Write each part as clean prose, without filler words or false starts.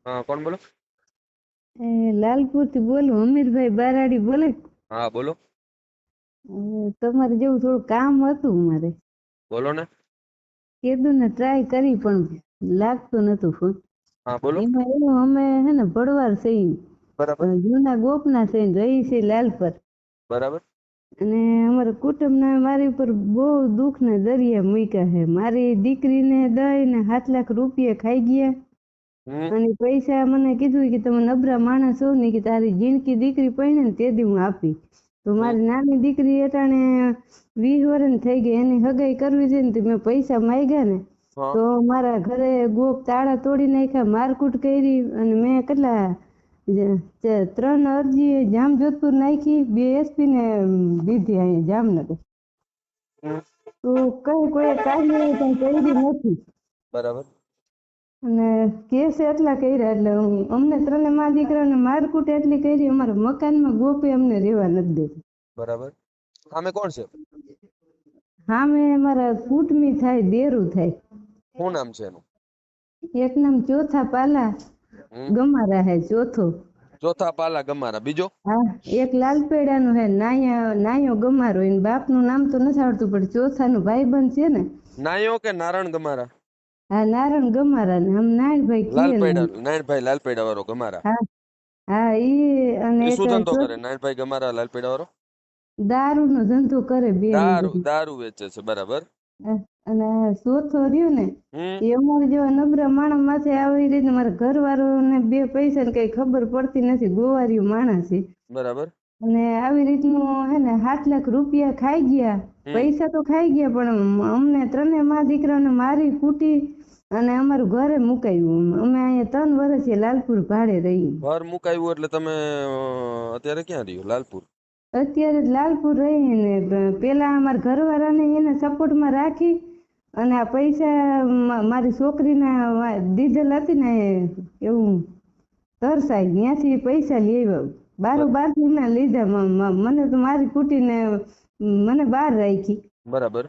હા, કોણ બોલો? લાલપુર થી બોલું, અમીરભાઈ બારાડી બોલે. હા, બોલો. તમારે જેવું થોડું કામ હતું મારે. બોલો ને. કીધું ને ટ્રાય કરી પણ લાગતું નતું ફોન. હા, બોલો. એમાં એવું અમે હે ને ભડવાર છે, બરાબર. જૂના ગોપના છે, રહી છે લાલપર. બરાબર. અને અમારા કુટુંબના મારી ઉપર બહુ દુઃખ ને દરિયા મૂક્યા છે. મારી દીકરીને દઈ ને 7 લાખ રૂપિયા ખાઈ ગયા. હમ. અને પૈસા મને કીધું કે તમે નબળા માણસ છો ને, કે તારી જીણકી દીકરી પૈણે ને તે દી હું આપી. તો હમ. મારી નાની દીકરી અટાણે 20 વર્ષની થઈ ગઈ, એની હગાઈ કરવી છે ને, તો મેં પૈસા માંગ્યા ને હા. તો મારા ઘરે ગોપ તાળા તોડી નાખ્યા, મારકૂટ કરી. અને મેં કેટલા 3 અરજી જામજોધપુર નાખી, 2 SP ને દીધી અહીંયા જામનગર. હમ. તો કોઈ કાર્ય કરી નથી. બરાબર. અને કેસ એટલા કર્યા એટલે અમને 3 મા દીકરાને મારકૂટ એટલી કરી, અમારા મકાનમાં ગોપે અમને રહેવા નથી દેતી. બરાબર. સામે કોણ છે? હા, મેં મારા કૂટમી થાય, દેરું થાય. શું નામ છે એનું? એક નામ ચોથા પાલા હમ. ગમારા હે, ચોથો. ચોથા પાલા ગમારા. બીજો? હા, એક લાલપેડાનું હે, નાયો ગમારો. એને બાપનું નામ તો નથી આવડતું, પણ ચોથાનું ભાઈબંધ છે ને. નાયો કે નારણ ગમારા? હા, નારણ ગમારા ને આમ નાયણભાઈ કીએ ને. નારાયણભાઈ લાલપેડા વાળો ગમારા. હા હા, ઈ અને એ એક શું ધંધો કરે નારાયણભાઈ ગમારા લાલપેડા વાળો? દારૂ નો ધંધો કરે બે નું દારૂ બધું. દારૂ વેચે છે. બરાબર. અને ચોથો રહ્યો ને, હમ. એ અમારે જેવા નબળા માણસ માથે આવી રીતે મારા ઘરવાળો ને 2 પૈસા ને કઈ ખબર પડતી નથી, ગોવારિયું માણસ છે. બરાબર. અને આવી રીતનું હે ને 7 લાખ રૂપિયા ખાઈ ગયા. હમ. પૈસા તો ખાઈ ગયા, પણ અમને 3 મા દીકરાને મારી કૂટી અને અમારું ઘરે મુકાયું. અમે અહીંયા 3 વર્ષથી લાલપુર ભાડે રહી. ઘર મુકાયું એટલે તમે અત્યારે ક્યાં રહ્યો? લાલપુર. અત્યારે લાલપુર રહીને પેલા અમારા ઘરવાળાને એને સપોર્ટમાં રાખી અને આ પૈસા મારી છોકરીના ડીઝલ હતી ને એવું તરસાઈ ત્યાંથી પૈસા લઈ આવ્યા. બારોબાર ના લીધા. મને તો મારી કૂટીને મને બહાર રાખી. બરાબર.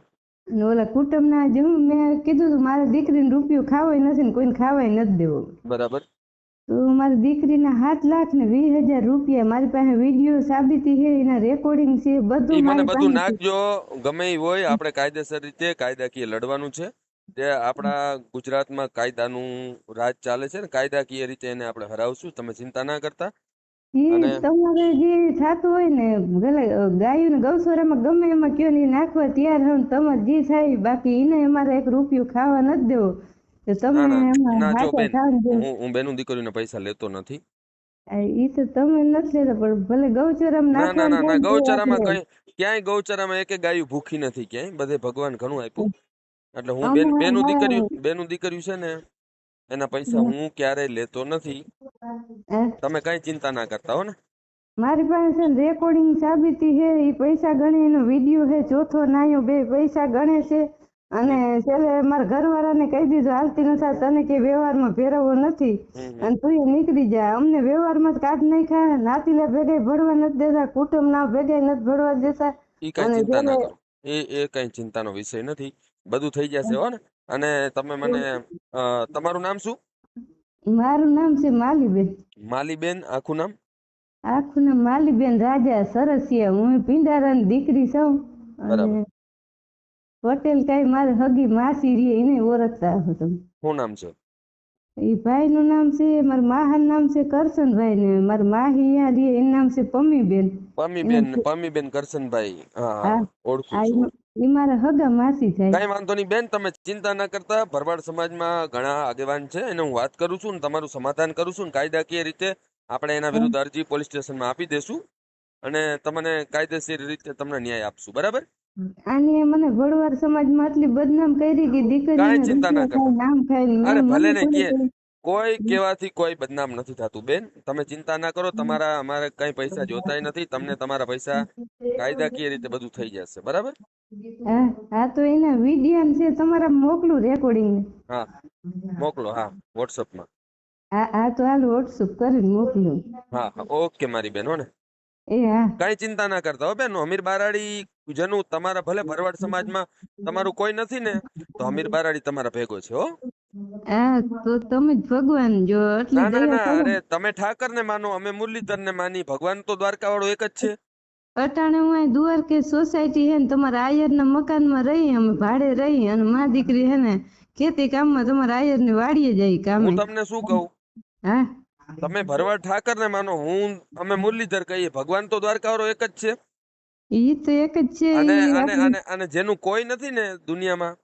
અને ઓલા કુટુંબના જેવું મેં કીધું તું, મારી દીકરીને રૂપિયો ખાવાય નથી ને કોઈને ખાવાય નથી દેવો. બરાબર. તો મારી દીકરીના 7 લાખ ને 20,000 રૂપિયા, મારી પાસે વિડીયો સાબિતી છે, એના રેકોર્ડિંગ છે, ઈ બધું મને મારી બધું પાસે છે. નાખજો. ગમે ઈ હોય, આપણે કાયદેસર રીતે કાયદાકીય લડવાનું છે. જે આપણા ગુજરાતમાં કાયદાનું રાજ ચાલે છે ને, કાયદાકીય રીતે એને આપણે હરાવશું. તમે ચિંતા ના કરતા. અને તમારે જે થતું હોય ને, ભલે ગાયું ને ગૌશાળામાં ગમે એમાં કયો ને, ઈ નાખવા તૈયાર હોવ તમારે જે થાય. બાકી એને અમારે 1 રૂપિયો ખાવા નથી દેવો. તો ના તમે ના એમાં ના, જો હાથા બેન, થાવ ને. હું બેનું દીકરીને પૈસા લેતો નથી. ઈ તો તમે નથી લેતા, પણ ભલે ગૌચરામાં ના ના ના નાખવાનું ના, થાય તો ગૌચરામાં આપણે ક્યાંય ગૌચરામાં એક ગાયું ભૂખી નથી ક્યાંય. બધે ભગવાન ઘણું આપ્યું. એટલે હું બેનું દીકરીયું છે ને, એના પૈસા હું ક્યારેય લેતો નથી. તમે કઈ ચિંતા ના કરતા હો ને. મારી પાસે છે ને રેકોર્ડિંગ સાબિતી છે, એ પૈસા ગણે એનો વિડીયો છે. ચોથો નાયો 2 પૈસા ગણે છે. અને હમ. છેલ્લે મારા ઘરવાળાને કહી દીધું, હાલતી નથી, તને કે વ્યવહારમાં ફેરવવો નથી હમ. અને તું એ નીકળી જા. અમને વ્યવહારમાં જ કાઢ નાખ્યા. નાતીલા ભેગા ભરવા નથી દેતા, કુટુંબ ના ભેગા નથી ભરવા દેતા. એ કઈ અને ચિંતા છેલ્લે ના કરો. એ કઈ ચિંતાનો વિષય નથી. બધું થઈ જશે હો ને. અને તમે મને તમારું નામ શું? મારું નામ છે માલીબેન. માલીબેન. આખું નામ? આખું નામ માલીબેન રાજા સરસિયા. હું પિંડારાની દીકરી છું. અને બરાબર. પટેલ કઈ મારે હગી માસી રે, એને ઓળખતા હો તમે. શું નામ છે? એ ભાઈ નું નામ છે, મારા માહા નામ છે કરશનભાઈ, ને મારા માહી અહીંયા રે, એનું નામ છે પમ્મીબેન. પમીબેન કરશનભાઈ. હા હા હા, ઓળખું આ છું. ઈ મારા હગા માસી થાય. કઈ વાંધો નહીં બેન, તમે ચિંતા ના કરતા. ભરવાડ સમાજમાં ઘણા આગેવાન છે, એને હું વાત કરું છું ને તમારું સમાધાન કરું છું ને કાયદાકીય રીતે આપણે એના વિરુદ્ધ અરજી પોલીસ સ્ટેશનમાં આપી દેશું અને તમને કાયદેસર રીતે તમને ન્યાય આપશું. બરાબર. આની મને ભડવાર સમાજમાં આટલી બદનામ કરી કે કાંઈ દીકરીને ચિંતા ના રૂપિયા ખાય, કરતા. નામ ખાય. અરે ભલે મને ને કે કોઈ કેવાથી કોઈ બદનામ નથી થતું બેન. તમે ચિંતા ના કરો. તમારા અમારે કઈ પૈસા જોતાય નથી. તમને તમારા પૈસા કાયદાકીય રીતે બધું થઈ જશે. બરાબર. હા હા, તો એના વિડીયો છે તમારા મોકલું રેકોર્ડિંગ. હા, મોકલો. હા, વોટ્સઅપમાં. હા હા, તો હાલ વોટ્સઅપ કરીને મોકલું. હા હા, ઓકે મારી બેન. હો ને, હા. કઈ ચિંતા ના કરતા હો બેન. અમીર બારાડી જેનું તમારા ભલે ભરવાડ સમાજમાં તમારું કોઈ નથી ને, તો અમીર બારાડી તમારા ભેગો છે હો. હા તો તમે જ ભગવાન જો એટલી ના ના દયા ના, કરો. અરે તમે ઠાકર ને માનો, અમે મુરલીધર ને માની, ભગવાન તો દ્વારકા વાળો એક જ છે. અટાણે હું અહીં દ્વારકે સોસાયટી હે ને તમારા આયરના મકાનમાં રહી, અમે ભાડે રહી, અને મા દીકરી હે ને ખેતી કામમાં તમારા આયરની વાડીએ જાય કામે. હું તમને શું કહું, હા તમે ભરવાડ ઠાકર ને માનો, અમે મુરલીધર કહીએ, ભગવાન તો દ્વારકા વાળો એક જ છે. ઈ તો એક જ છે. અને ઈ અને આપણે અને અને જેનું કોઈ નથી ને દુનિયામાં,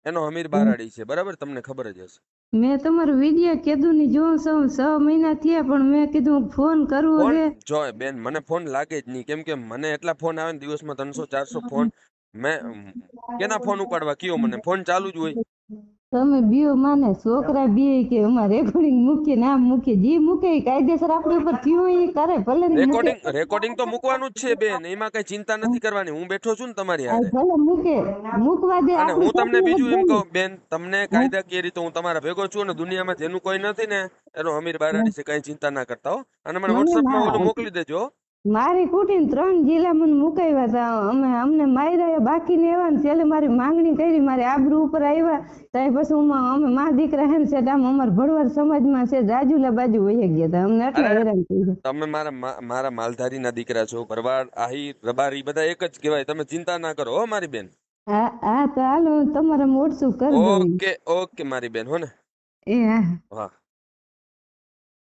એનો અમીર બારાડી છે, બરાબર? તમને ખબર જ હશે. મેં તમારો વિડીયો કીધું ની જોઉં છું, 6 મહિના થયા, પણ મેં કીધું ફોન કરવો ફોન છે. જો બેન, મને ફોન લાગે જ નહીં, કેમ કે મને એટલા ફોન આવે ને દિવસમાં 300 400 ફોન. મેં કેના ફોન ઉપાડવા કયો, મને ફોન ચાલુ જ હોય. તમે બીઓ માને છોકરા બીએ કે અમારે રેકોર્ડિંગ મૂકીએ ને આમ મૂકીએ, જે મૂકે ઈ કાયદેસર આપણી ઉપર થયું હોય ઈ કરે, ભલે ને મૂકે. રેકોર્ડિંગ તો મૂકવાનું જ છે બેન, એમાં કઈ ચિંતા નથી કરવાની. હું બેઠો છું ને તમારી આ હારે. ભલે મૂકે, મૂકવા દે, અને આપણી હું તમને છોકરી બીજું નથી એમ ગઈ. કહું બેન, તમને હા કાયદાકીય રીતે હું તમારા ભેગો છું, અને દુનિયામાં જેનું કોઈ નથી ને એનો અમીર બારાડી છે, કઈ ચિંતા ના કરતા હો. અને મને મને વોટ્સઅપમાં ઓલું ના, મોકલી દેજો હો. મારી કુટીને 3 જિલ્લા મને મુકાવ્યા હતા, અમને માર્યા બાકી ને એવા ને છેલ્લે મારી માંગણી કરી, મારી આબરૂ ઉપર આવ્યા. ત્યાર પછી અમે મા દીકરા હે ને છે આમ અમારા ભરવાડ સમાજમાં છે, રાજુલા બાજુ વહી ગયા હતા, અમને એટલા અરે હેરાન કર્યા. તમે મારા માલધારી ના દીકરા છો, ભરવાડ, આહીર, રબારી બધા એક જ કહેવાય. તમે ચિંતા ના કરો હો મારી બેન. હા હા તો હાલો, તમારા મોટસું કરી દઉં. ઓકે ઓકે મારી બેન, હો ને. એ હા. હા.